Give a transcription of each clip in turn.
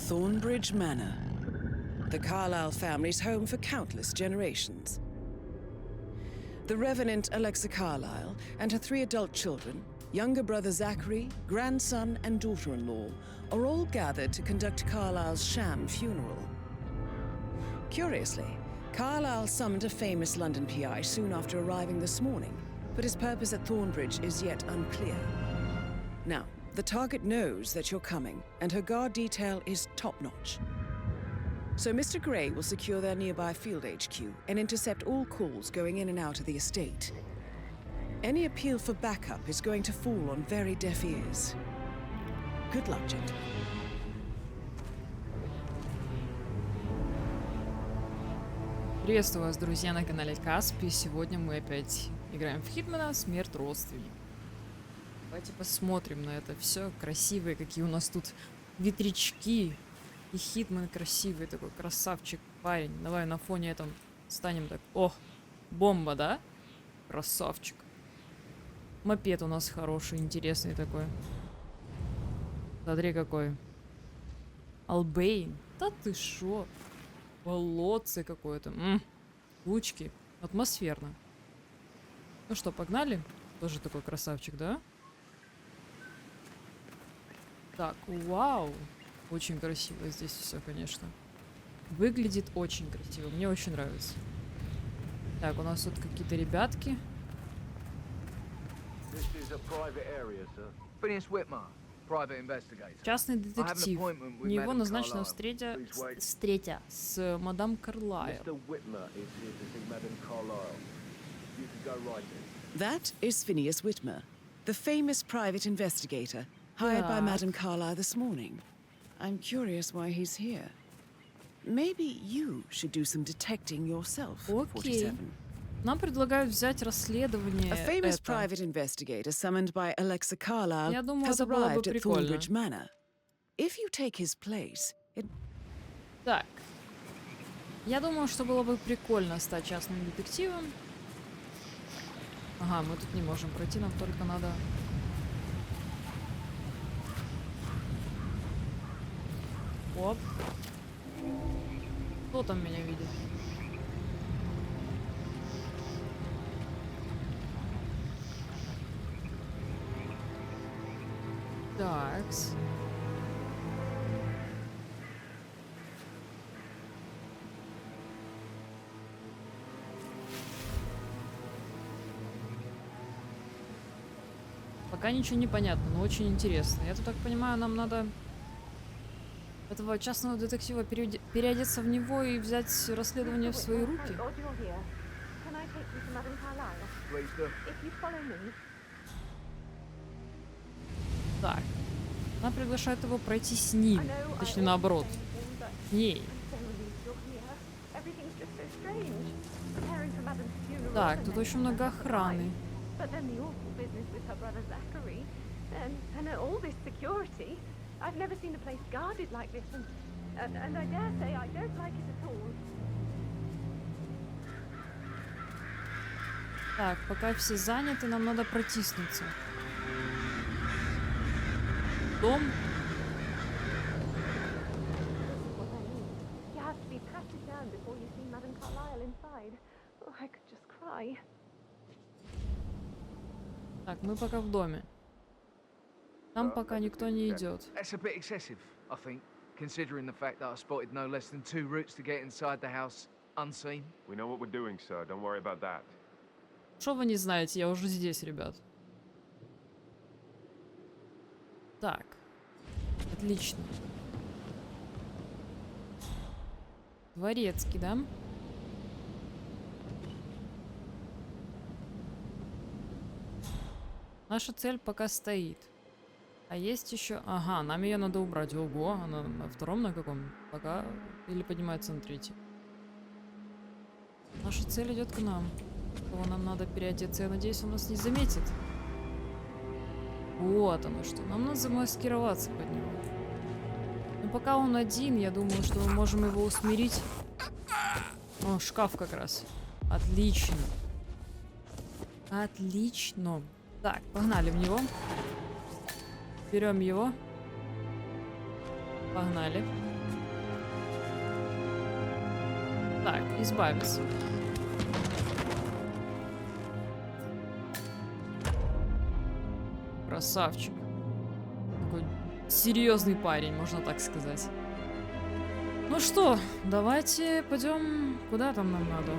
Thornbridge Manor, the Carlisle family's home for countless generations. The Revenant Alexa Carlisle and her 3 adult children, younger brother Zachary, grandson, and daughter-in-law, are all gathered to conduct Carlisle's sham funeral. Curiously, Carlisle summoned a famous London PI soon after arriving this morning, but his purpose at Thornbridge is yet unclear. Now, the target knows that you're coming, and her guard detail is top-notch. So Mr. Gray will secure their nearby field HQ and intercept all calls going in and out of the estate. Any appeal for backup is going to fall on very deaf ears. Good luck, gentlemen. Приветствую вас, друзья, на канале Касп, и сегодня мы опять играем в Хитмана «Смерть родственников». Давайте посмотрим на это все. Красивые, какие у нас тут ветрячки. И Хитман красивый, такой красавчик парень. Давай на фоне этом станем так. О, бомба, да? Красавчик. Мопед у нас хороший, интересный такой. Смотри какой. Албейн. Да ты шо? Болотце какое-то. Лучки. Атмосферно. Ну что, погнали? Тоже такой красавчик, да? Так, вау. Очень красиво здесь все, конечно. Выглядит очень красиво. Мне очень нравится. Так, у нас тут какие-то ребятки. Частный детектив. У него назначена встреча с мадам Карлайл. That is Phineas Whitmer, the famous private investigator hired by Madame Carlisle this morning. I'm curious why he's here. Maybe you should do some detecting yourself, 47. Нам предлагают взять расследование. A famous private investigator summoned by Alexa Carlisle has arrived at Thornbridge Manor. If you take his place, it... Так. Я думаю, что было бы прикольно стать частным детективом. Ага, мы тут не можем пройти, нам только надо... Оп. Кто там меня видит? Такс. Пока ничего не понятно, но очень интересно. Я тут так понимаю, нам надо этого частного детектива переодеться в него и взять расследование в свои руки. Так. Она приглашает его пройти с ним. Точнее, наоборот. С ней. Так, тут очень много охраны. I've never seen a place guarded like this, and I dare say I don't like it at all. Так, пока все заняты, нам надо протиснуться. Дом. You have to be patted down before you see Madame Carlisle inside. Oh, I could just cry. Так, мы пока в доме. Там пока никто не идет. That's a bit excessive, I think, considering the fact that I spotted no less than 2 routes to get inside the house unseen. We know what we're doing, sir. Don't worry about that. Что вы не знаете? Я уже здесь, ребят. Так. Отлично. Дворецкий, да? Наша цель пока стоит. А есть еще... Ага, нам ее надо убрать. Ого, она на втором, на каком? Пока... Или поднимается на третий? Наша цель идет к нам. Кого нам надо переодеться? Я надеюсь, он нас не заметит. Вот оно что. Нам надо замаскироваться под него. Но пока он один, я думаю, что мы можем его усмирить. О, шкаф как раз. Отлично. Отлично. Так, погнали в него. Берем его. Погнали. Так, избавиться. Красавчик. Такой серьезный парень, можно так сказать. Ну что, давайте пойдем. Куда там нам надо?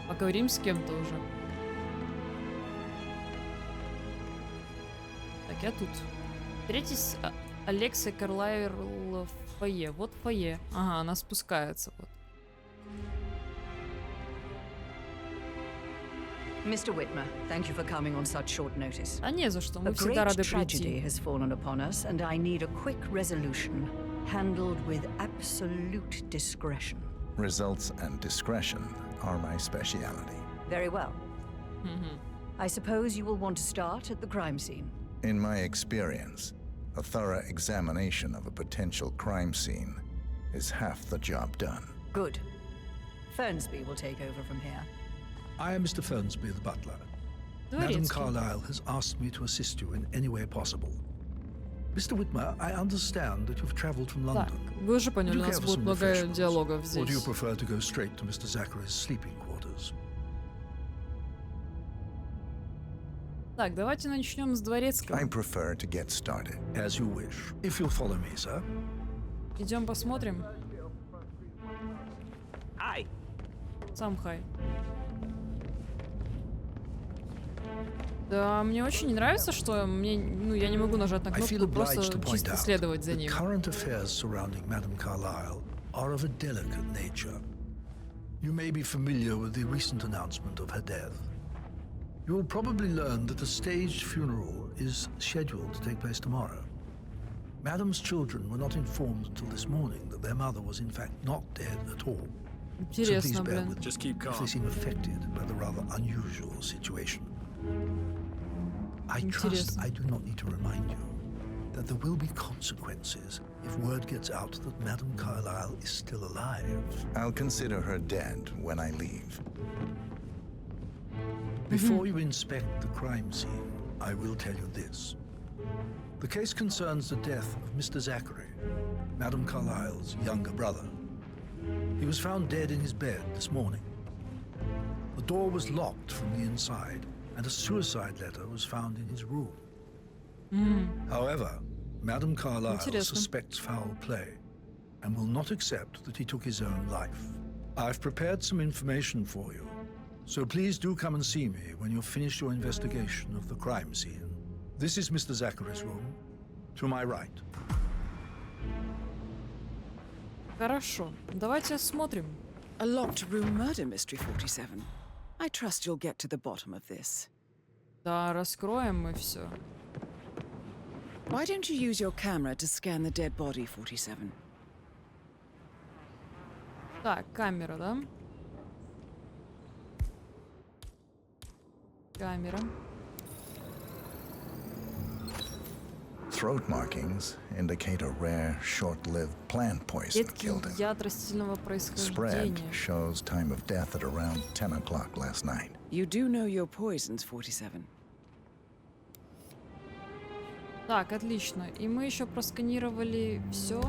Поговорим с кем-то уже. Так, я тут. Встретитесь Алекса Карлайл в фойе. Вот фойе. Ага, она спускается. Вот. Mr. Whitmer, thank you for coming on such short notice. А не за что, мы A всегда great рады tragedy прийти. has fallen upon us, and I need a quick resolution, handled with absolute discretion. Results and discretion are my speciality. Very well. I suppose you will want to start at the crime scene. In my experience, a thorough examination of a potential crime scene is half the job done. Good. Fernsby will take over from here. I am Mr. Fernsby, the butler. Madam Дворецкий. Carlyle has asked me to assist you in any way possible. Mr. Whitmer, I understand that you've traveled from Так, London. вы уже Would поняли, you у нас care for будет some много refreshments? диалогов Or do you здесь. prefer to go straight to Mr. Zachary's sleeping quarters? Так, давайте начнем с дворецкого. I prefer to get started. As you wish. If you'll follow me, sir. Идем посмотрим. Ай! Сам хай. Да, мне очень не нравится, что мне, я не могу нажать на I feel кнопку, просто obliged to point чисто out следовать за that ним. current affairs surrounding Madam Carlyle are of a delicate nature. You may be familiar with the recent announcement of her death. You will probably learn that a staged funeral is scheduled to take place tomorrow. Madam's children were not informed until this morning that their mother was in fact not dead at all. So please Интересно, bear блин. with Just me keep if they calm. seem affected by the rather unusual situation. I trust Интересно. I do not need to remind you that there will be consequences if word gets out that Madame Carlyle is still alive. I'll consider her dead when I leave. Before you inspect the crime scene, I will tell you this. The case concerns the death of Mr. Zachary, Madame Carlyle's younger brother. He was found dead in his bed this morning. The door was locked from the inside, and a suicide letter was found in his room. However, Madame Carlyle Интересно. suspects foul play and will not accept that he took his own life. I've prepared some information for you, so please do come and see me when you've finished your investigation of the crime scene. This is Mr. Zachary's room, to my right. Хорошо, давайте осмотрим. A locked room murder mystery 47. I trust you'll get to the bottom of this. Да, раскроем мы все. Why don't you use your camera to scan the dead body, 47? Так, камера, да? Камера. Throat markings indicate a rare, short-lived plant poison Едкий killed him. яд растительного Spread происхождения. shows time of death at around 10 o'clock last night. You do know your poisons, 47. Так, отлично. И мы еще просканировали все.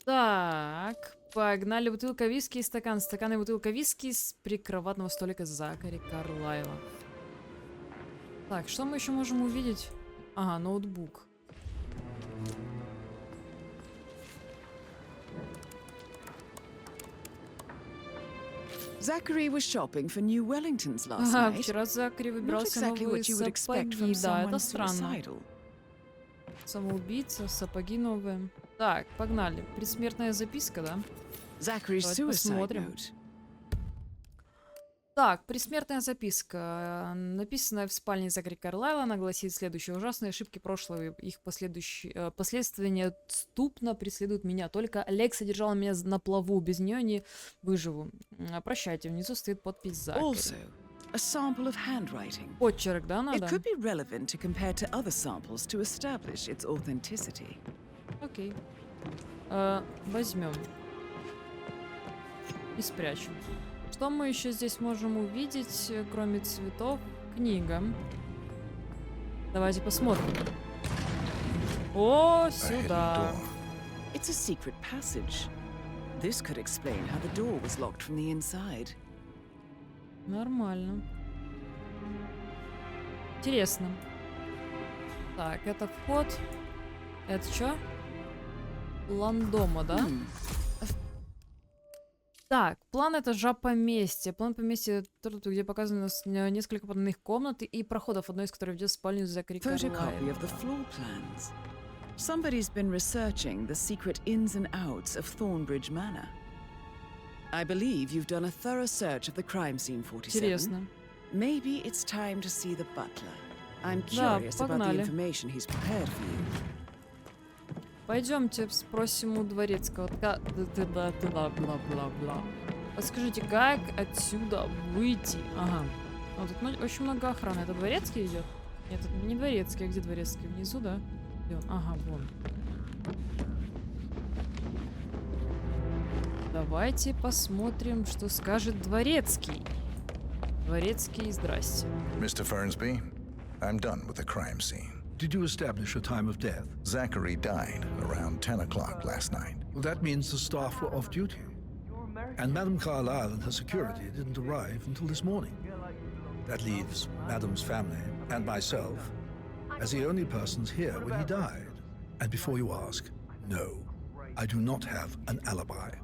Так, погнали. Бутылка виски и стакан. Стакан и бутылка виски с прикроватного столика Закари Карлайла. Так, что мы еще можем увидеть? Ага, ноутбук. Zachary was shopping for new Wellingtons last Ага, night. вчера Закари Not выбирался exactly новые what you would expect сапоги. from Да, это someone странно. suicidal. Самоубийца, сапоги новые. Так, погнали. Предсмертная записка, да? Zachary's Давайте suicide посмотрим. note. Так, предсмертная записка, написанная в спальне Закари Карлайла, она гласит следующее. Ужасные ошибки прошлого и их последствия неотступно преследуют меня. Только Алекса держала меня на плаву, без нее не выживу. Прощайте, внизу стоит подпись Закари. Also, a sample of handwriting. Почерк, да, It надо? could be relevant to compare to other samples to establish its authenticity. Окей. Возьмем. И спрячем. Что мы еще здесь можем увидеть, кроме цветов? Книга. Давайте посмотрим. О, A hidden сюда. door. It's a secret passage. This could explain how the door was locked from the inside. Нормально. Интересно. Так, это вход. Это что? План дома, да? Так, план этажа поместья. План поместья, где показано несколько подобных комнат и проходов, одной из которых ведет в спальню Закари Photocopy of the floor plans. Somebody's been researching the secret ins and outs of Thornbridge Manor. I believe you've done a thorough search of the crime scene, 47. Интересно. Maybe it's time to see the butler. I'm curious about the information he's prepared for you. Пойдемте спросим у дворецкого. Бла-бла-бла-бла-бла. Подскажите, как отсюда выйти? Ага. Вот тут очень много охраны. Это дворецкий идет? Нет, это не дворецкий. А где дворецкий? Внизу, да? Где он? Ага, вон. Давайте посмотрим, что скажет дворецкий. Дворецкий, здрасте. Mr. Fernsby, I'm done with the crime scene. Did you establish a time of death? Zachary died around 10 o'clock last night. Well, that means the staff were off duty. And Madame Carlyle and her security didn't arrive until this morning. That leaves Madame's family and myself as the only persons here when he died. And before you ask, no, I do not have an alibi.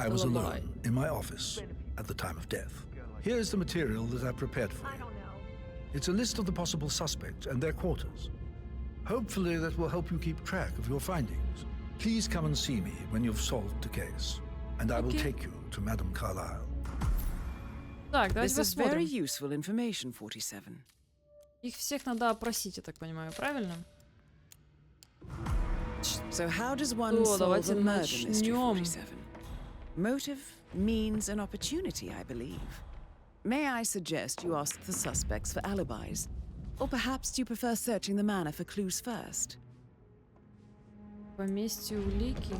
I was alone in my office at the time of death. Here's the material that I prepared for you. It's a list of the possible suspects and their quarters. Hopefully that will help you keep track of your findings. Please come and see me when you've solved the case, and I will take you to Madame Carlyle. Так, давайте This is very посмотрим. useful information, 47. Их всех надо опросить, я так понимаю, правильно? So how does one То, solve давайте a murder mystery, начнем. 47? Motive, means, and opportunity, I believe. May I suggest you ask the suspects for alibis? Or perhaps you prefer searching the manor for clues first? Поместье улики.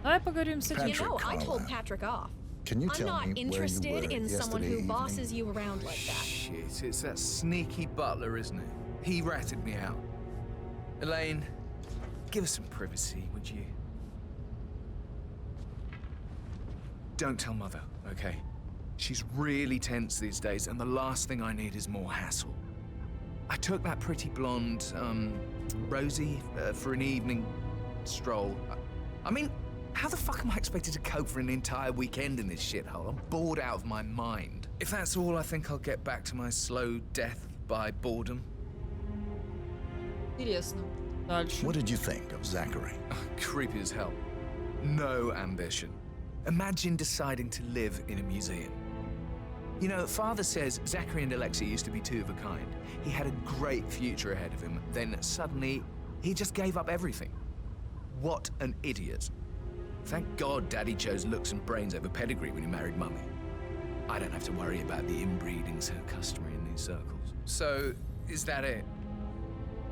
Давай поговорим с этим. Patrick You know, I told Carlyle. Patrick off. Can you I'm tell not me where you interested were in someone yesterday who bosses evening? you around like that. Shit, it's that sneaky butler, isn't it? He ratted me out. Elaine, give us some privacy, would you? Don't tell Mother, okay? She's really tense these days, and the last thing I need is more hassle. I took that pretty blonde, Rosie, for an evening stroll. I mean, how the fuck am I expected to cope for an entire weekend in this shithole? I'm bored out of my mind. If that's all, I think I'll get back to my slow death by boredom. Интересно. Дальше. What did you think of Zachary? Creepy as hell. No ambition. Imagine deciding to live in a museum. You know, Father says Zachary and Alexei used to be two of a kind. He had a great future ahead of him. Then suddenly, he just gave up everything. What an idiot. Thank God Daddy chose looks and brains over pedigree when he married Mummy. I don't have to worry about the inbreeding so customary in these circles. So, is that it?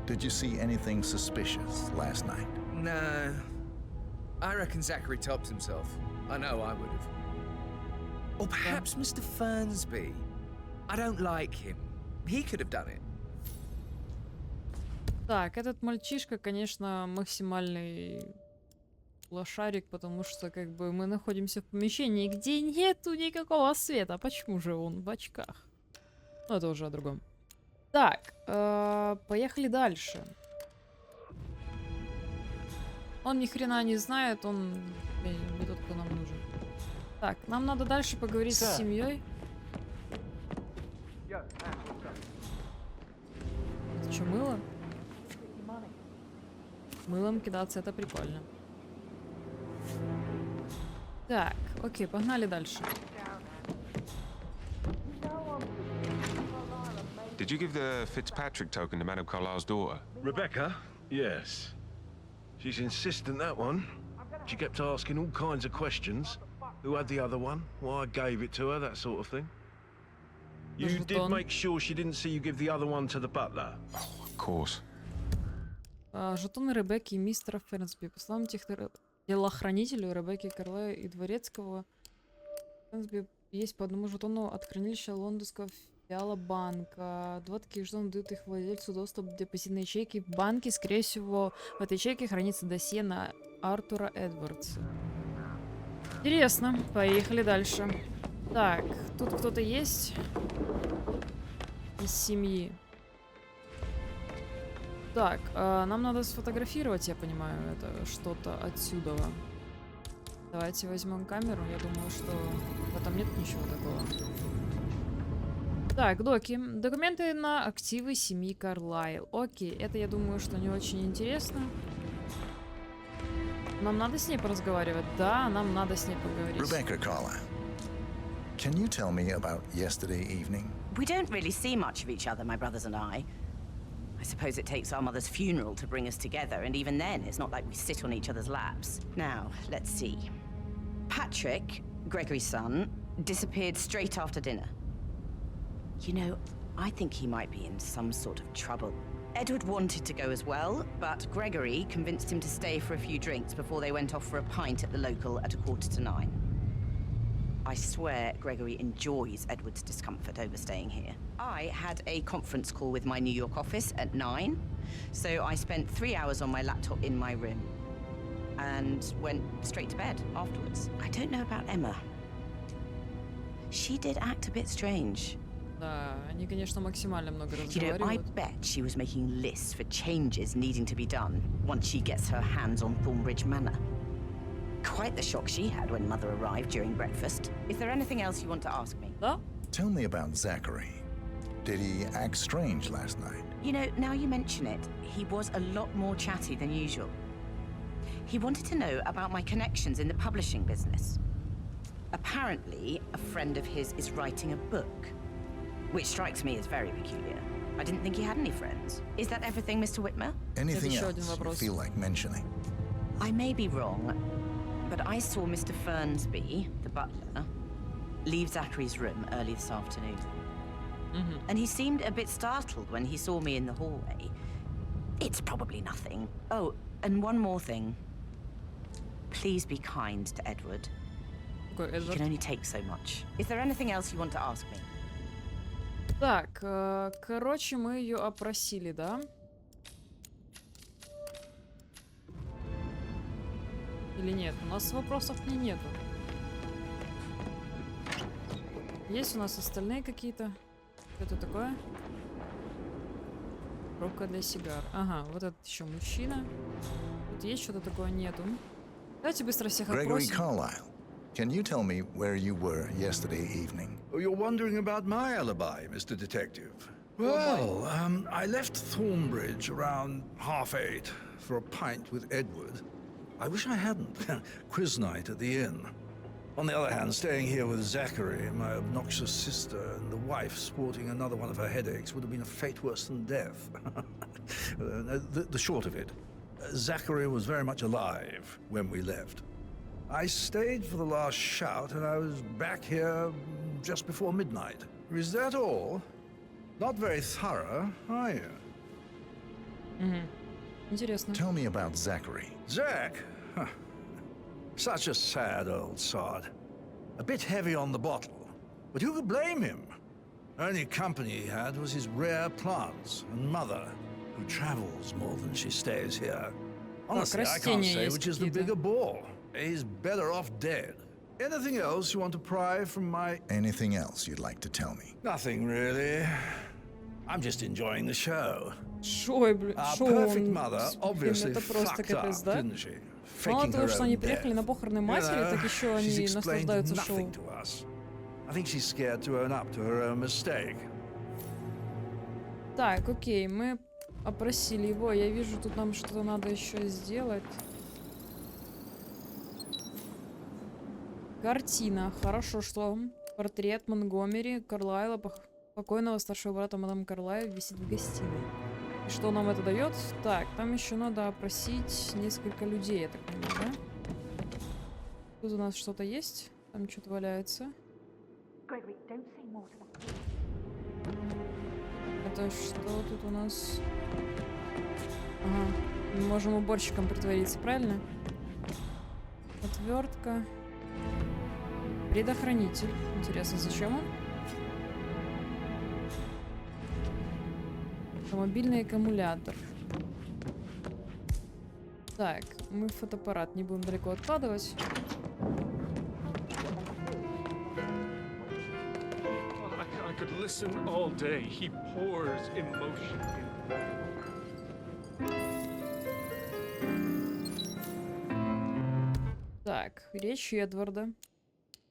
Did you see anything suspicious last night? No. I reckon Zachary tops himself. I know I would have. Or perhaps Mr. Fernsby. I don't like him. He could have done it. Так, этот мальчишка, конечно, максимальный лошарик, потому что, как бы, мы находимся в помещении, где нету никакого света. Почему же он в очках? Ну, это уже о другом. Так, поехали дальше. Он ни хрена не знает, он не тот, кто нам нужен. Так, нам надо дальше поговорить с семьей. Это что, мыло? Мылом кидаться, это прикольно. Так, окей, погнали дальше. Did you give the Fitzpatrick token to Madame Carlyle's daughter? Rebecca? Yes. She's insistent, that one. She kept asking all kinds of questions. Who had the other one? Why I gave it to her, that sort of thing. You did make sure she didn't see you give the other one to the butler? Oh, of course. Жетоны Ребекки и мистера Фернсби. По словам телохранителю Ребекки Карлая и Дворецкого, Фернсби есть по одному жетону от хранилища лондонского филиала банка. Два таких жетона дают их владельцу доступ к депозитной ячейке в банке. Скорее всего, в этой ячейке хранится досье на Артура Эдвардса. Интересно. Поехали дальше. Так, тут кто-то есть из семьи. Так, нам надо сфотографировать, я понимаю, это что-то отсюда. Давайте возьмем камеру. Я думаю, что в этом нет ничего такого. Так, доки. Документы на активы семьи Карлайл. Окей, это, я думаю, что не очень интересно. Нам надо с ней поразговаривать? Да, нам надо с ней поговорить. Rebecca Carlyle, can you tell me about yesterday evening? We don't really see much of each other, my brothers and I. I suppose it takes our mother's funeral to bring us together, and even then, it's not like we sit on each other's laps. Now, let's see. Patrick, Gregory's son, disappeared straight after dinner. You know, I think he might be in some sort of trouble. Edward wanted to go as well, but Gregory convinced him to stay for a few drinks before they went off for a pint at the local at 8:45. I swear Gregory enjoys Edward's discomfort overstaying here. I had a conference call with my New York office at 9, so I spent 3 hours on my laptop in my room and went straight to bed afterwards. I don't know about Emma. She did act a bit strange. Да, они, конечно, максимально много You know, I разговаривают. bet she was making lists for changes needing to be done once she gets her hands on Thornbridge Manor. Quite the shock she had when Mother arrived during breakfast. Is there anything else you want to ask me? Да? Tell me about Zachary. Did he act strange last night? You know, now you mention it, he was a lot more chatty than usual. He wanted to know about my connections in the publishing business. Apparently, a friend of his is writing a book, which strikes me as very peculiar. I didn't think he had any friends. Is that everything, Mr. Whitmer? Anything еще один else you вопрос. feel like mentioning? I may be wrong, but I saw Mr. Fernsby, the butler, leave Zachary's room early this afternoon. And he seemed a bit startled when he saw me in the hallway. It's probably nothing. Oh, and one more thing. Please be kind to Edward. Какой He Эдвард? can only take so much. Is there anything else you want to ask me? Так, короче, мы ее опросили, да? Или нет? У нас вопросов к ней нету. Есть у нас остальные какие-то? Что это такое? Пробка для сигар. Ага, вот этот еще мужчина. Тут есть что-то такое? Нету. Давайте быстро всех Gregory опросим. Carlyle, can you tell me where you were yesterday evening? Oh, you're wondering about my alibi, Mr. Detective. Well, I left Thornbridge around 8:30 for a pint with Edward. I wish I hadn't. Quiz night at the inn. On the other hand, staying here with Zachary, my obnoxious sister, and the wife sporting another one of her headaches would have been a fate worse than death. The short of it, Zachary was very much alive when we left. I stayed for the last shout, and I was back here just before midnight. Is that all? Not very thorough, are you? Интересно. Tell me about Zachary. Zach? Huh. Such a sad old sod. A bit heavy on the bottle, but who could blame him? Only company he had was his rare plants and mother, who travels more than she stays here. Honestly, I can't растения say есть which is the какие-то. bigger ball. He's better off dead. Anything else you want to pry from my... Anything else you'd like to tell me? Nothing really. I'm just enjoying the show. Шой, блин, Our шо perfect он, mother блин, obviously это просто fucked капец, up, да? didn't she? Мало Faking того, her что own они приехали death. на похороны You матери, know, так еще she's они explained наслаждаются nothing шоу. to us. I think she's scared to own up to her own mistake. Так, окей, мы опросили его. Я вижу, тут нам что-то надо еще сделать. Картина. Хорошо, что портрет Монгомери Карлайла, покойного старшего брата мадам Карлайл, висит в гостиной. И что нам это дает? Так, там еще надо опросить несколько людей, я так понимаю, да? Тут у нас что-то есть? Там что-то валяется. Gregory, don't say more to that. Это что тут у нас? Ага. Мы можем уборщиком притвориться, правильно? Отвертка. Предохранитель. Интересно, зачем он? Автомобильный аккумулятор. Так, мы фотоаппарат не будем далеко откладывать. could listen all day. He pours emotion in. Так, речь Эдварда.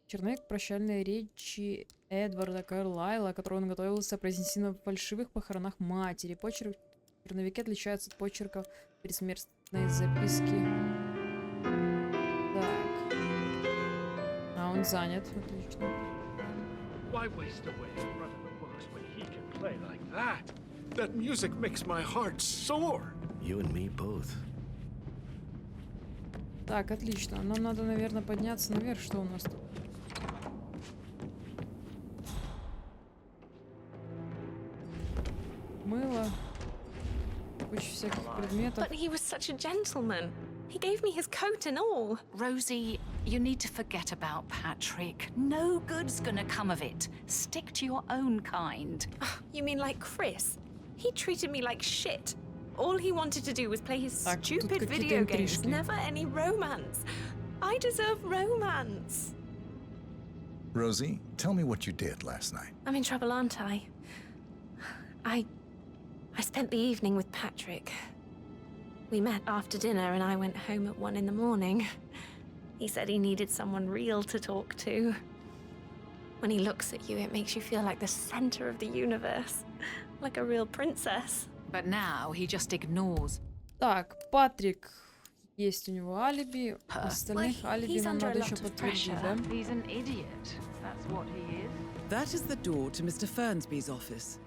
Черновик прощальной речи Эдварда Карлайла, которую он готовился произнести на фальшивых похоронах матери. Почерк в черновике отличается от почерка предсмертной записки. Так. А он занят. Отлично. Why waste away in front of the books when he can play like that? That music makes my heart soar. You and me both. Так, отлично. Нам надо, наверное, подняться наверх. Что у нас тут? Мыло. Куча всяких предметов. But he was such a gentleman. He gave me his coat and all. Rosie, you need to forget about Patrick. No good's gonna come of it. Stick to your own kind. You mean like Chris? He treated me like shit. All he wanted to do was play his Так, stupid тут video какие-то games. интрижки. Never any romance. I deserve romance. Rosie, tell me what you did last night. I'm in trouble, aren't I? I spent the evening with Patrick. We met after dinner and I went home at 1 in the morning. He said he needed someone real to talk to. When he looks at you, it makes you feel like the center of the universe. Like a real princess. But now he just ignores. Так, Патрик. Есть у него алиби. Остальных Well, алиби he's нам under a надо lot еще of подтвердить, pressure. да? He's an idiot. That's what he is. That is the door to Mr. Fernsby's office.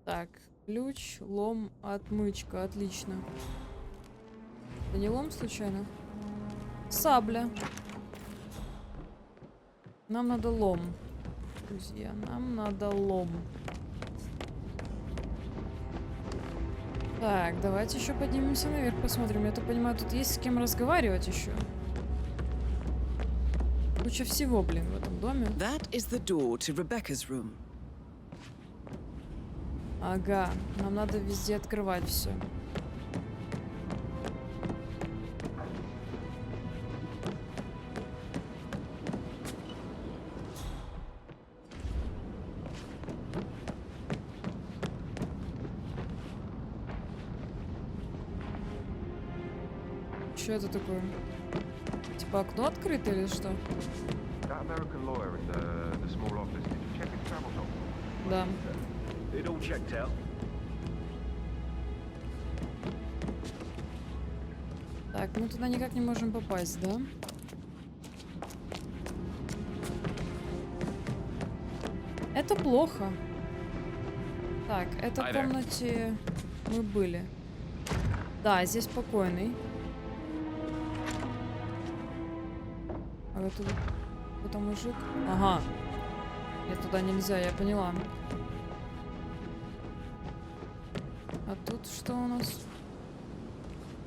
Так, ключ, лом, отмычка. Отлично. Это не лом случайно? Сабля. Нам надо лом. Друзья, нам надо лом. Так, давайте еще поднимемся наверх, посмотрим. Я так понимаю, тут есть с кем разговаривать еще. Куча всего, блин, в этом доме. That is the door to Rebecca's room. Ага, нам надо везде открывать все. Что это такое? Типа окно открыто или что? That American lawyer in the small office, did you check his travel doc? Да. It all checked out. Так, мы туда никак не можем попасть, да? Это плохо. Так, это в комнате мы были. Да, здесь покойный. А это кто-то мужик? Ага. Нет, туда нельзя, я поняла. А тут что у нас?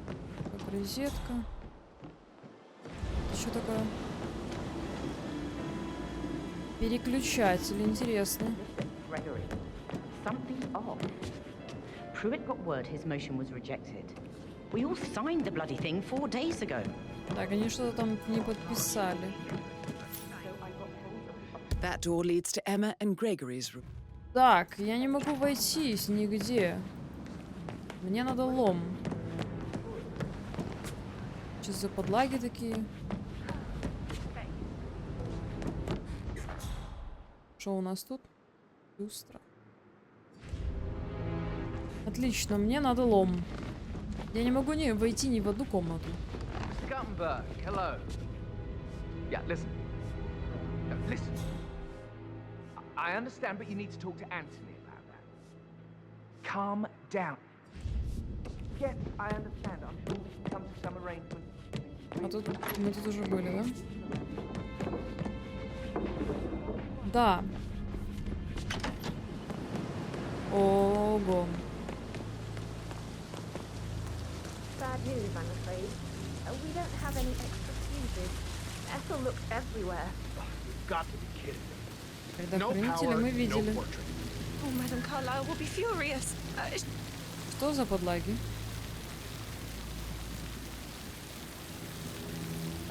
Так, розетка. Это что такое? Переключатель, интересно. Gregory, something's off. Pruitt got word his motion was rejected. We all signed the bloody thing 4 days ago. Так, они что-то там не подписали. That door leads to Emma and Gregory's room. Так, я не могу войти нигде. Мне надо лом. Что за подлаги такие? Что у нас тут? Люстра. Отлично, мне надо лом. Я не могу войти ни в одну комнату. Scumberg, hello. Yeah, listen. No, listen. I understand, but you need to talk to Anthony about that. Calm down. Yes, I understand. I'm sure we can come to some arrangement. А тут мы тут уже были, да? Да. Ого. Bad news, I'm afraid. We don't have any extra fuses. Ethel looked everywhere. You've got to be kidding me. Предохранители мы видели. Oh, Madam Carlyle will be furious. Что за подлаги?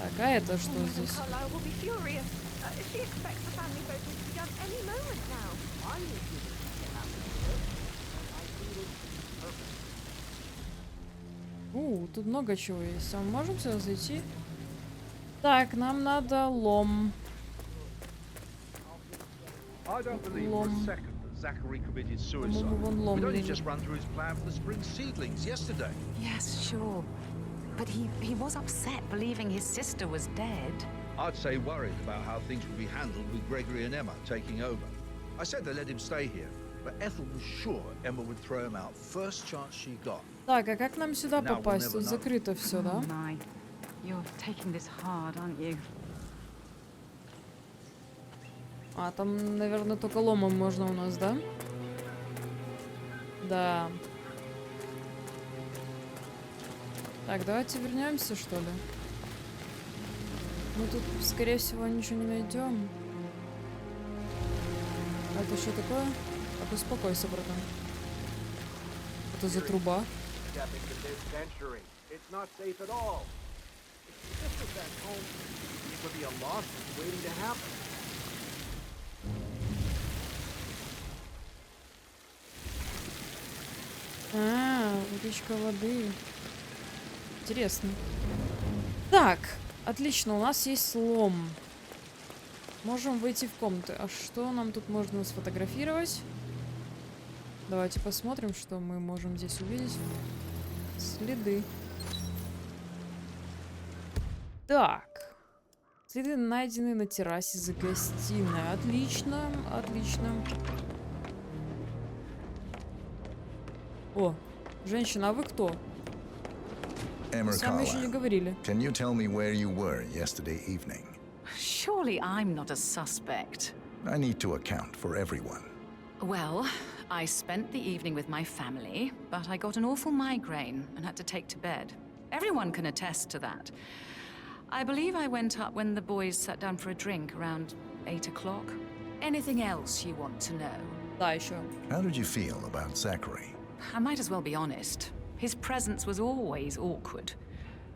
Так, а это что здесь? Carlisle will be furious. She expects the family photos to be done any moment now. Тут много чего есть. А мы можем сюда зайти? Так, нам надо лом. I don't believe for a second that Zachary committed suicide. Вон лом We'd only лежит. just run through his plan for the spring seedlings yesterday. Yes, sure. But he was upset believing his sister was dead. I'd say worried about how things would be handled with Gregory and Emma taking over. I said they let him stay here, but Ethel was sure Emma would throw him out first chance she got. Так, а как нам сюда попасть? Тут закрыто все, да? My, you're taking this hard, aren't you? А, там, наверное, только ломом можно у нас, да? Да. Так, давайте вернемся, что ли? Мы тут, скорее всего, ничего не найдем. А это что такое? Так, успокойся, братан. Это за труба. Утечка воды. Интересно. Так, отлично, у нас есть лом. Можем выйти в комнаты. А что нам тут можно сфотографировать? Давайте посмотрим, что мы можем здесь увидеть. Следы. Так. Следы найдены на террасе за гостиной. Отлично, отлично. О, женщина, а вы кто? С вами еще не говорили. Can you tell me where you were yesterday evening? Surely I'm not a suspect. I need to account for everyone. Well, I spent the evening with my family, but I got an awful migraine and had to take to bed. Everyone can attest to that. I believe I went up when the boys sat down for a drink around 8 o'clock. Anything else you want to know? Да, еще. How did you feel about Zachary? I might as well be honest. His presence was always awkward.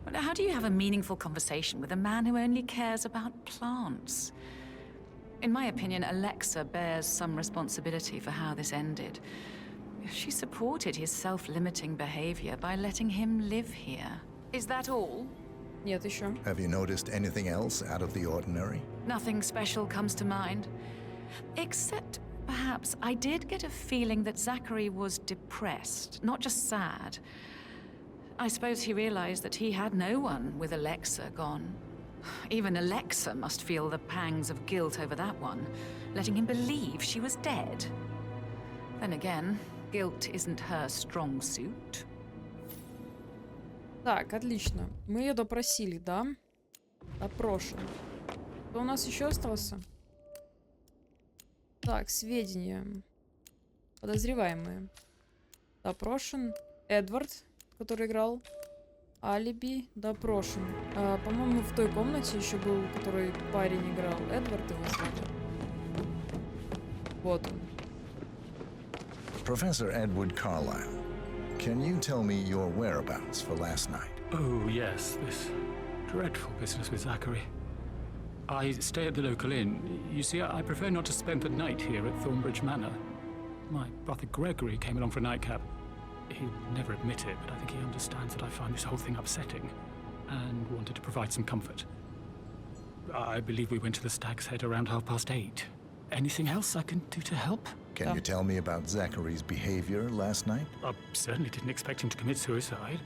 But how do you have a meaningful conversation with a man who only cares about plants? In my opinion, Alexa bears some responsibility for how this ended. She supported his self-limiting behavior by letting him live here. Is that all? Нет, еще. Have you noticed anything else out of the ordinary? Nothing special comes to mind. Except, perhaps, I did get a feeling that Zachary was depressed, not just sad. I suppose he realized that he had no one with Alexa gone. Even Alexa must feel the pangs of guilt over that one, letting him believe she was dead. Then again, guilt isn't her strong suit. Так, отлично. Мы ее допросили, да? Допрошен. Кто у нас еще остался? Так, сведения. Подозреваемые. Допрошен. Эдвард, который играл. Алиби. Допрошен. По-моему, в той комнате еще был, который парень играл. Эдвард его звали. Вот он. Professor Edward Carlyle, can you tell me your whereabouts for last night? Oh, yes, this dreadful business with Zachary. I stay at the local inn. You see, I prefer not to spend the night here at Thornbridge Manor. My brother Gregory came along for a nightcap. He'd never admit it, but I think he understands that I find this whole thing upsetting and wanted to provide some comfort. I believe we went to the Stag's Head around 8:30. Anything else I can do to help? Can you tell me about Zachary's behavior last night? I certainly didn't expect him to commit suicide.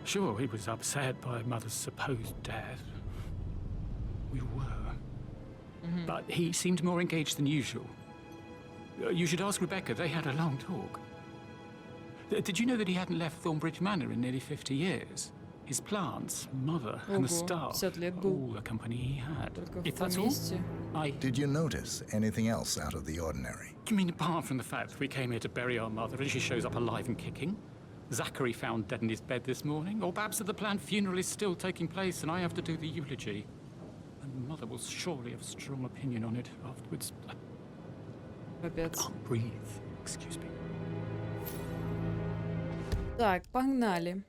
Sure, he was upset by Mother's supposed death. We were. But he seemed more engaged than usual. You should ask Rebecca. They had a long talk. Did you know that he hadn't left Thornbridge Manor in nearly 50 years? His plants, Mother, and the staff, 50 лет был. all the company he had. Только If в том that's all, месте. Did you notice anything else out of the ordinary? You mean apart from the fact that we came here to bury our mother and she shows up alive and kicking? Zachary found dead in his bed this morning? Or perhaps that the planned funeral is still taking place and I have to do the eulogy? And Mother will surely have a strong opinion on it afterwards. I Капец. can't breathe. Excuse me. Так, погнали.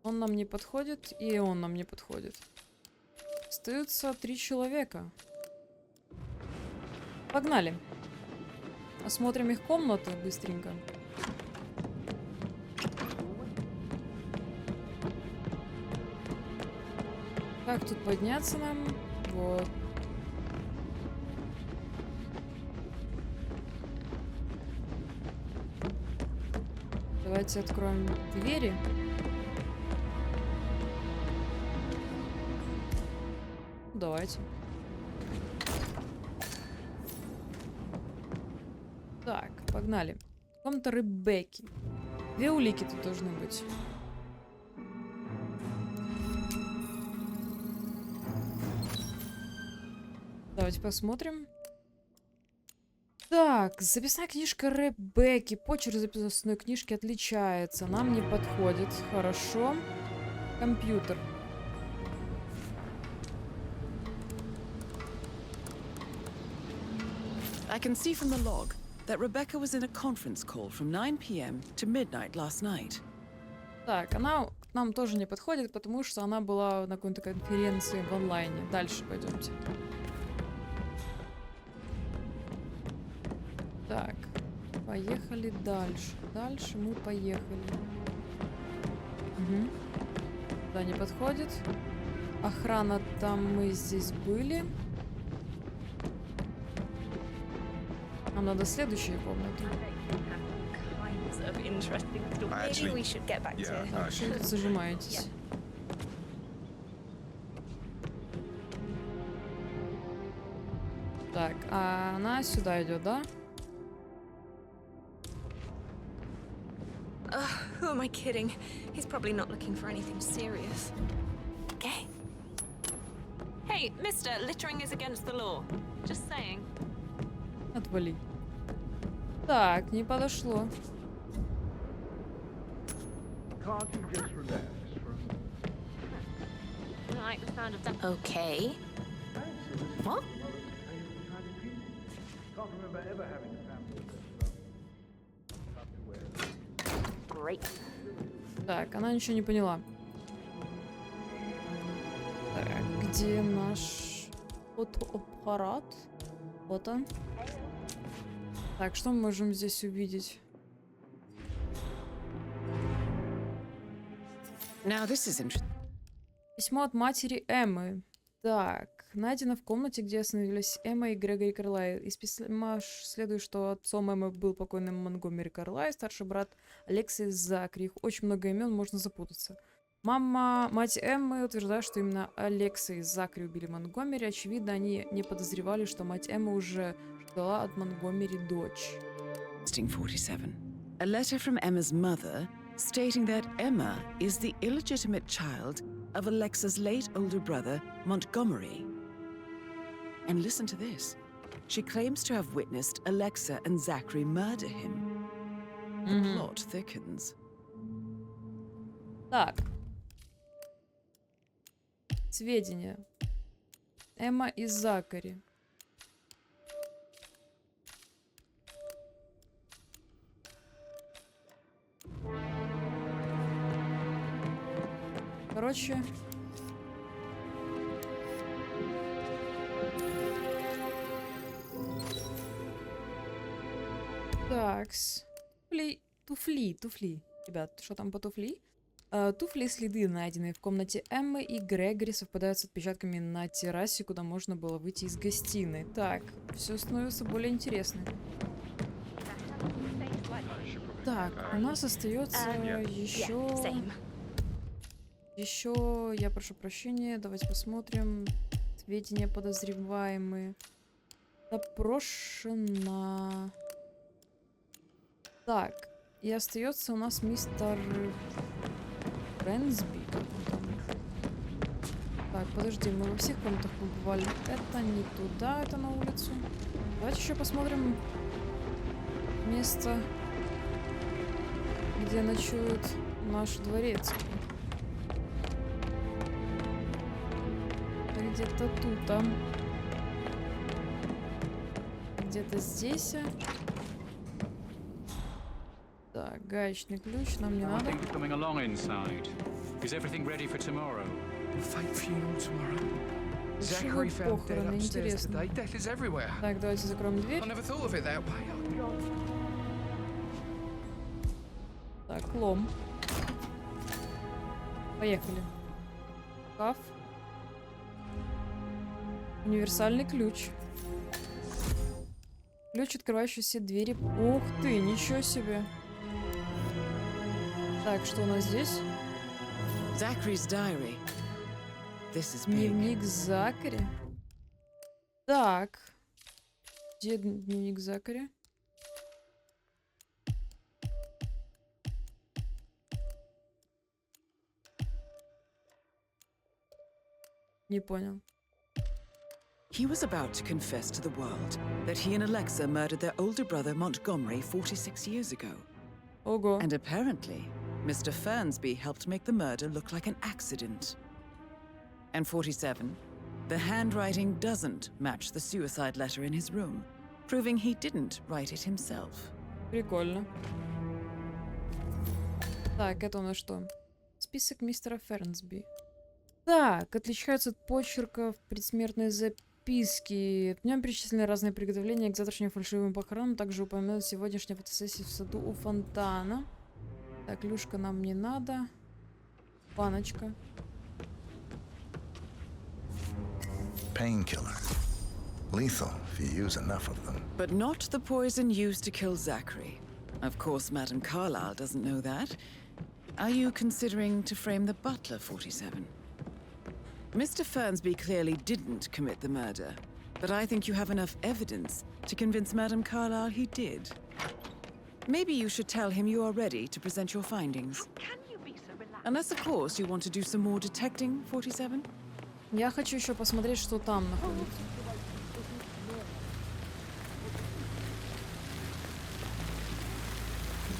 Он нам не подходит, и он нам не подходит. Остаются 3 человека. Погнали. Осмотрим их комнаты быстренько. Как тут подняться нам? Вот. Давайте откроем двери. Давайте. Так, погнали. Комната Ребекки. 2 улики тут должны быть. Давайте посмотрим. Так, записная книжка Ребекки. Почерк записной книжки отличается. Нам не подходит. Хорошо. Компьютер. I can see from the log that Rebecca was in a conference call from 9 p.m. to midnight last night. Так, она нам тоже не подходит, потому что она была на какой-то конференции в онлайне. Дальше пойдемте. Так, поехали дальше. Дальше мы поехали. Угу. Да, не подходит. Охрана там, мы здесь были. Нам надо следующую комнату. Так, что вы тут зажимаетесь? Так, а она сюда идет, да? Who am I kidding? He's probably not looking for anything serious. Okay. Hey, mister, littering is against the law. Just saying. Отвали. Так, не подошло. Okay. What? Great. Так, она ничего не поняла. Так, где наш фотоаппарат? Вот он. Так, что мы можем здесь увидеть? Now this is interesting. Письмо от матери Эммы. Так, найдено в комнате, где остановились Эмма и Грегори Карлайл. Из письма следует, что отцом Эммы был покойный Монгомери Карлайл, старший брат Алексей Закри. Их очень много имен, можно запутаться. Мать Эммы утверждает, что именно Алекса и Закри убили Монгомери. Очевидно, они не подозревали, что мать Эммы уже ждала от Монгомери дочь. 47. A letter from Emma's mother stating that Emma is the illegitimate child of Alexa's late older brother, Montgomery. And listen to this. She claims to have witnessed Alexa and Zachary murder him. The plot thickens. Так. Сведения. Эмма и Закари. Короче. Такс. Туфли. Ребят, что там по туфли? Туфли и следы, найденные в комнате Эммы и Грегори, совпадают с отпечатками на террасе, куда можно было выйти из гостиной. Так, все становится более интересно. Так, у нас остается еще, я прошу прощения, давайте посмотрим. Сведения подозреваемые. Допрошена. Так, и остается у нас мистер Фрэнсби. Так, подожди, мы во всех комнатах побывали. Это не туда, это на улицу. Давайте еще посмотрим место, где ночует наш дворецкий. Где-то тут, там. Где-то здесь. Так, гаечный ключ нам не надо. Is everything ready for tomorrow? The fake funeral tomorrow. Решила Zachary found dead похороны, upstairs интересно. today. Death is everywhere. Так, давайте закроем дверь. I never thought of it that way. Так, лом. Поехали. Шкаф. Универсальный ключ. Ключ, открывающий все двери. Ух ты, ничего себе. Так, что у нас здесь? Zachary's diary. This is big. Дневник Закари. Так. Где дневник Закари? Не понял. He was about to confess to the world that he and Alexa murdered their older brother Montgomery 46 years ago. Ого. And apparently, Mr. Fernsby helped make the murder look like an accident. And 47, the handwriting doesn't match the suicide letter in his room, proving he didn't write it himself. Прикольно. Так, это у нас что? Список мистера Фернсби. Так, отличаются от почерка в предсмертной записке. В нем перечислены разные приготовления к завтрашним фальшивым похоронам. Также упомянут сегодняшней фотосессии в саду у фонтана. Так, люшка нам не надо. Баночка. Painkiller. Lethal if you use enough of them. But not the poison used to kill Zachary. Of course, Madame Carlyle doesn't know that. Are you considering to frame the butler, 47? Mr. Fernsby clearly didn't commit the murder, but I think you have enough evidence to convince Madame Carlyle he did. Maybe you should tell him you are ready to present your findings. Unless, of course, you want to do some more detecting, 47? Я хочу еще посмотреть, что там находится.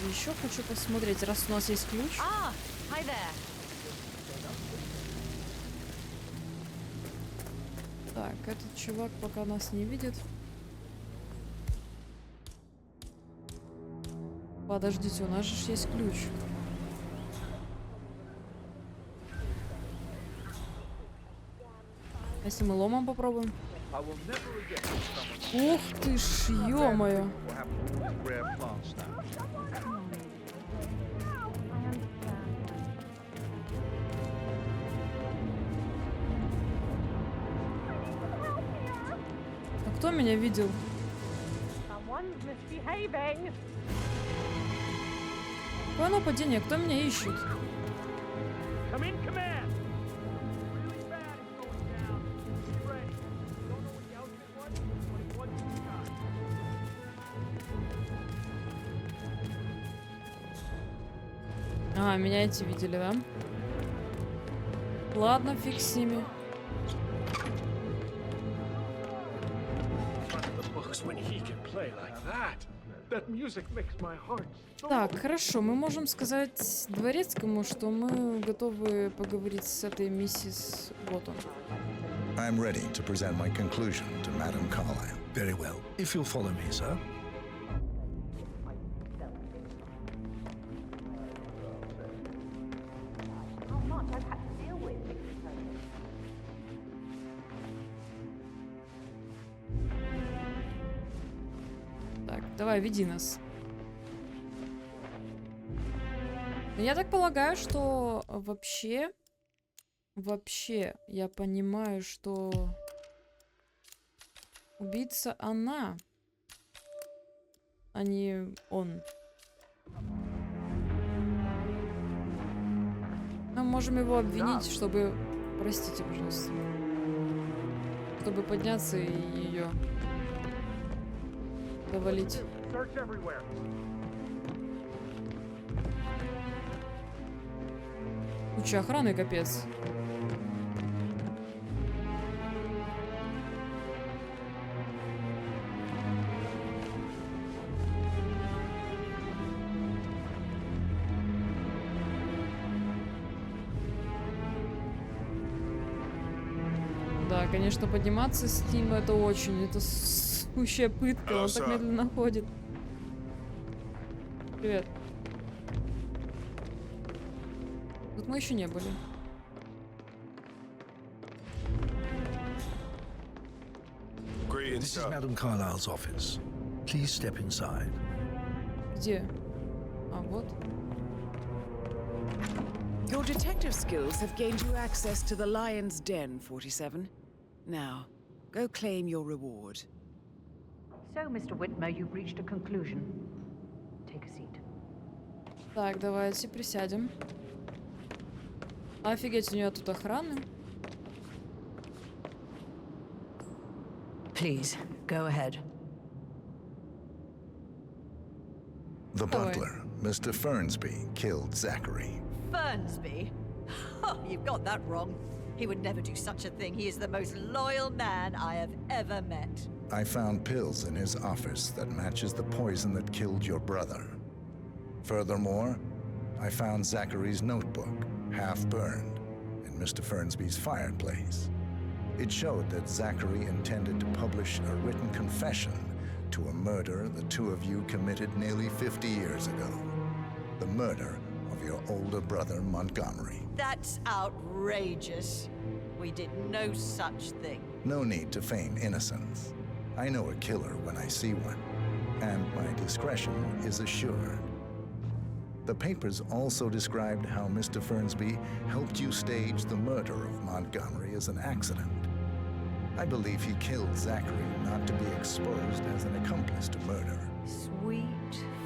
Еще хочу посмотреть, раз у нас есть ключ. Ah, hi there. Так, этот чувак пока нас не видит. Подождите, у нас же есть ключ. Если мы ломом попробуем. Ух ты ж, ё-моё. А кто меня видел? Какое нападение? Кто меня ищет? А, меня эти видели, да? Ладно, фиг с ними. Так, хорошо, мы можем сказать дворецкому, что мы готовы поговорить с этой миссис Боттон. I'm ready to present my conclusion to Madame Carlyle. Very well. If you'll follow me, sir. Так, давай, веди нас. Я так полагаю, что вообще, я понимаю, что убийца она, а не он. Мы можем его обвинить, чтобы... Простите, пожалуйста. Чтобы подняться и ее довалить. Куча охраны, капец. Да, конечно, подниматься с ним это очень, это сущая пытка, он так медленно ходит. Привет. Тут мы еще не были. This is Madam Carlyle's office. Please step inside. Где? А, вот. Your detective skills have gained you access to the Lion's Den, 47. Now, go claim your reward. So, Mr. Whitmer, you've reached a conclusion. Take a seat. Так, давайте присядем. Офигеть, у нее тут охрана. Please, go ahead. The butler, Mr. Fernsby, killed Zachary. Fernsby? Oh, you've got that wrong. He would never do such a thing. He is the most loyal man I have ever met. I found pills in his office that matches the poison that killed your brother. Furthermore, I found Zachary's notebook, half burned, in Mr. Fernsby's fireplace. It showed that Zachary intended to publish a written confession to a murder the two of you committed nearly 50 years ago. The murder of your older brother, Montgomery. That's outrageous. We did no such thing. No need to feign innocence. I know a killer when I see one, and my discretion is assured. The papers also described how Mr. Fernsby helped you stage the murder of Montgomery as an accident. I believe he killed Zachary not to be exposed as an accomplice to murder. Sweet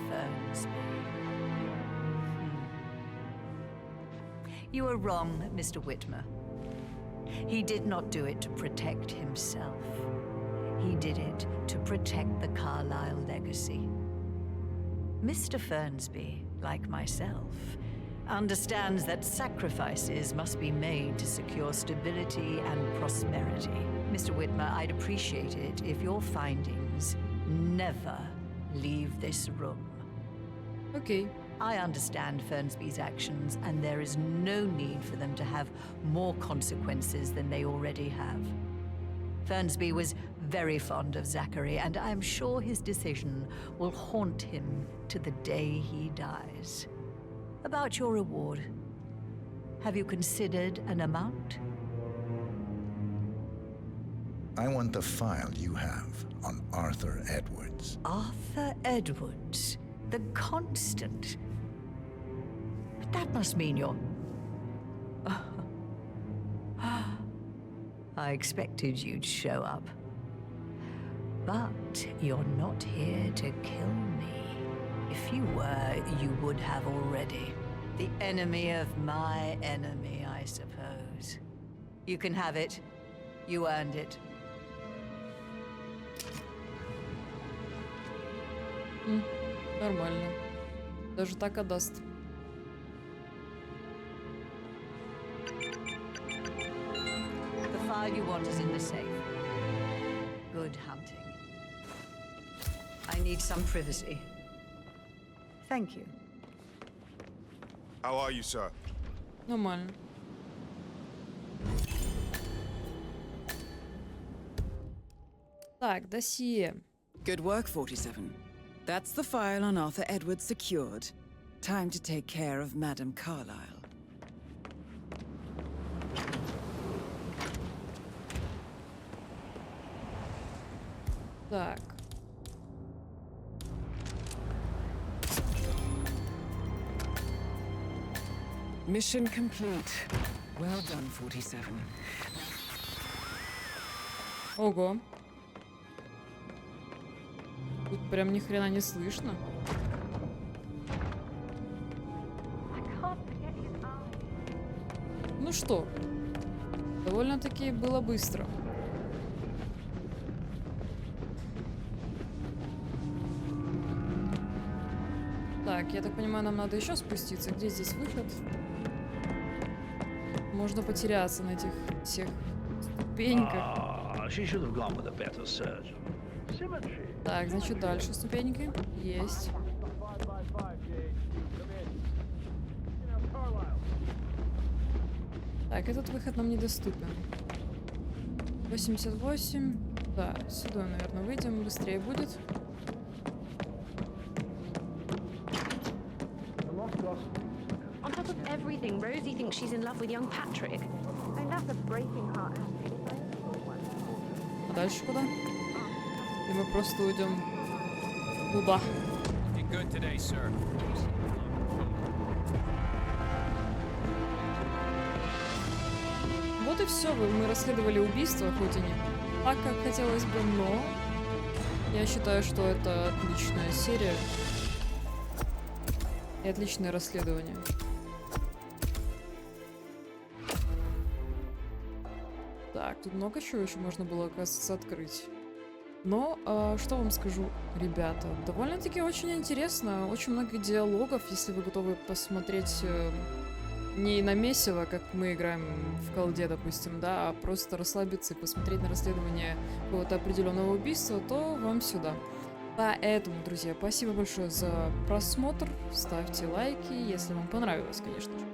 Fernsby. You are wrong, Mr. Whitmer. He did not do it to protect himself. He did it to protect the Carlyle legacy. Mr. Fernsby, like myself, understands that sacrifices must be made to secure stability and prosperity. Mr. Whitmer, I'd appreciate it if your findings never leave this room. Okay. I understand Fernsby's actions, and there is no need for them to have more consequences than they already have. Fernsby was very fond of Zachary, and I'm sure his decision will haunt him to the day he dies. About your reward, have you considered an amount? I want the file you have on Arthur Edwards. Arthur Edwards, the Constant. But that must mean you're... I expected you'd show up. But you're not here to kill me. If you were, you would have already. The enemy of my enemy, I suppose. You can have it. You earned it. Нормально. Даже так отдаст. The file you want is in the safe. Good hunting. I need some privacy. Thank you. How are you, sir? Нормально. Так, досье. Good work, 47. That's the file on Arthur Edwards secured. Time to take care of Madame Carlyle. Так. Mission complete. Well done, 47. Ого. Тут прям ни хрена не слышно. Ну что, довольно-таки было быстро. Так, я так понимаю, нам надо еще спуститься. Где здесь выход? Можно потеряться на этих всех ступеньках. Так, значит, дальше ступеньки. Есть. Так, этот выход нам недоступен. 88. Да, сюда, наверное, выйдем. Быстрее будет. everything. Rosie thinks she's in love with young Patrick. I mean, that's a breaking heart. А дальше куда? И мы просто уйдем туда. Вот и все. Мы расследовали убийство, хоть и не так, как хотелось бы, но я считаю, что это отличная серия и отличное расследование. Так, тут много чего еще можно было, оказывается, открыть. Но, что вам скажу, ребята, довольно-таки очень интересно, очень много диалогов, если вы готовы посмотреть не на месиво, как мы играем в колде, допустим, да, а просто расслабиться и посмотреть на расследование какого-то определенного убийства, то вам сюда. Поэтому, друзья, спасибо большое за просмотр, ставьте лайки, если вам понравилось, конечно же.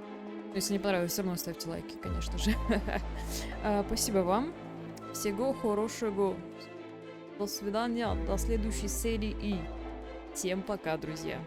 Если не понравилось, все равно ставьте лайки, конечно же. Спасибо вам, всего хорошего. До свидания, до следующей серии и всем пока, друзья.